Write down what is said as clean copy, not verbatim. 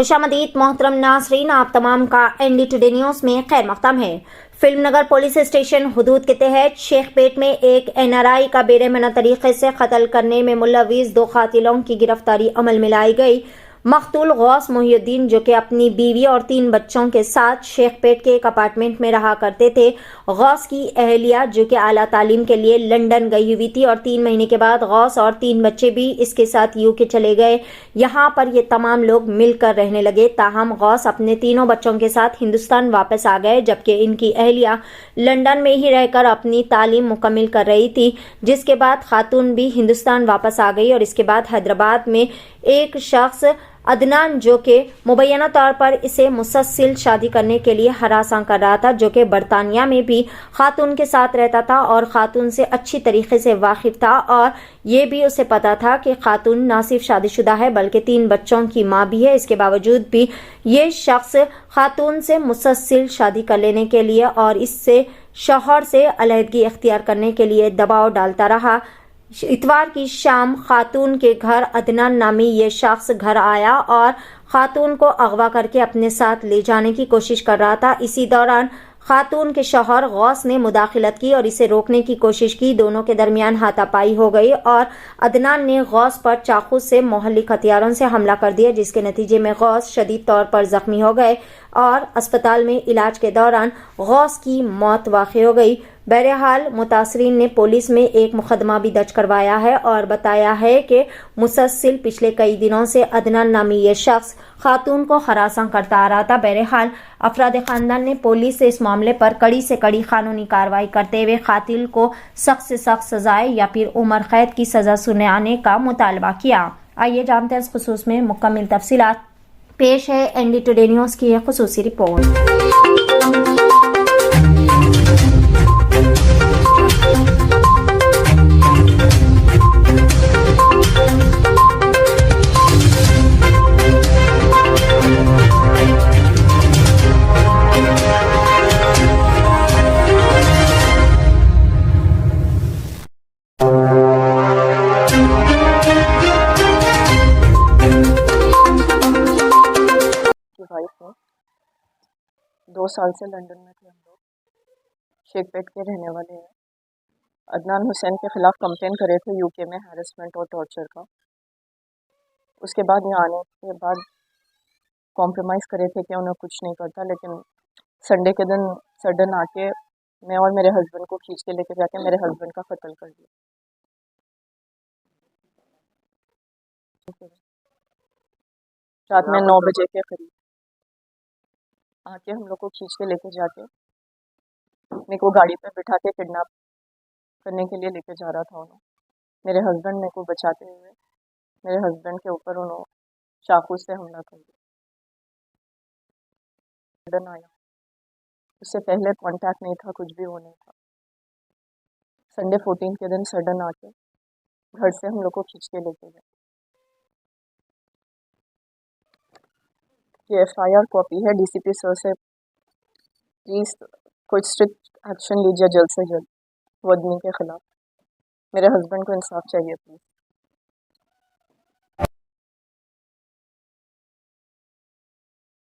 खुशामदीद मोहतरम नाज़रीन, आप तमाम का ND टुडे न्यूज़ में खैर मक़दम है। फिल्मनगर पुलिस स्टेशन हुदूद के तहत शेखपेट में एक NRI का बेरहमना तरीके से कत्ल करने में मुलव्विस 2 कातिलों की गिरफ्तारी अमल में लाई गई। मकतूल गौस मोहिउद्दीन, जो कि अपनी बीवी और 3 बच्चों के साथ शेखपेट के एक अपार्टमेंट में रहा करते थे। गौस की अहलिया, जो कि आला तालीम के लिए लंदन गई हुई थी और 3 महीने के बाद गौस और 3 बच्चे भी इसके साथ UK चले गए। यहाँ पर ये तमाम लोग मिलकर रहने लगे। ताहम गौस अपने तीनों बच्चों के साथ हिंदुस्तान वापस आ गए, जबकि इनकी अहलिया लंदन में ही रहकर अपनी तालीम मुकम्मिल कर रही थी। जिसके बाद खातून भी हिंदुस्तान वापस आ गई और इसके बाद हैदराबाद में एक शख्स अदनान, जो कि मुबैना तौर पर इसे मुसलसल शादी करने के लिए हरासा कर रहा था, जो कि बरतानिया में भी खातून के साथ रहता था और खातून से अच्छी तरीके से वाकिफ था और ये भी उसे पता था कि खातून ना सिर्फ शादीशुदा है बल्कि 3 बच्चों की माँ भी है। इसके बावजूद भी ये शख्स खातून से मुसलसल शादी कर लेने के लिए और इससे शौहर से अलहदगी इख्तियार करने के लिए दबाव डालता रहा। इतवार की शाम खातून के घर अदनान नामी ये शख्स घर आया और खातून को अगवा करके अपने साथ ले जाने की कोशिश कर रहा था। इसी दौरान खातून के शौहर गौस ने मुदाखलत की और इसे रोकने की कोशिश की। दोनों के दरमियान हाथापाई हो गई और अदनान ने गौस पर चाकू से मोहल्लिक हथियारों से हमला कर दिया, जिसके नतीजे में गौस शदीद तौर पर जख्मी हो गए और अस्पताल में इलाज के दौरान गौस की मौत वाक़ई हो गई। बहरहाल मुतासरीन ने पुलिस में एक मुकदमा भी दर्ज करवाया है और बताया है कि मुसलसल पिछले कई दिनों से अदनान नामी ये शख्स खातून को हरासा करता आ रहा था। बहरहाल अफराद खानदान ने पुलिस से इस मामले पर कड़ी से कड़ी कानूनी कार्रवाई करते हुए कातिल को सख्त से सख्त सजाए या फिर उम्र कैद की सजा सुनाने का मुतालबा किया। आइए जानते हैं इस खुसूस में मुकम्मल तफसीलात। पेश है ND टुडे न्यूज़ की एक खुसूसी रिपोर्ट। वाइफ है, 2 साल से लंदन में थे हम लोग। शेखपेट के रहने वाले हैं। अदनान हुसैन के ख़िलाफ़ कंप्लेन करे थे UK में हैरेसमेंट और टॉर्चर का। उसके बाद यहाँ आने के बाद कॉम्प्रोमाइज़ करे थे कि उन्हें कुछ नहीं करता, लेकिन संडे के दिन सडन आके मैं और मेरे हस्बैंड को खींच के लेके जाके मेरे हस्बैंड का कत्ल कर दिया। रात में 9 बजे के करीब आके हम लोग को खींच के लेके जाके मेरे को गाड़ी पे बिठा के किडनैप करने के लिए लेके जा रहा था उन्होंने। मेरे हस्बैंड मेरे को बचाते हुए मेरे हस्बैंड के ऊपर उन्होंने चाकू से हमला कर दिया। सडन आया, उससे पहले कांटेक्ट नहीं था, कुछ भी वो नहीं था। संडे 14 के दिन सडन आके घर से हम लोग को खींच के लेके गए। ये FIR कॉपी है। DCP सर से प्लीज़ कोई स्ट्रिक्ट एक्शन लीजिए जल्द से जल्द वो आदमी के ख़िलाफ़। मेरे हस्बैंड को इंसाफ चाहिए प्लीज़।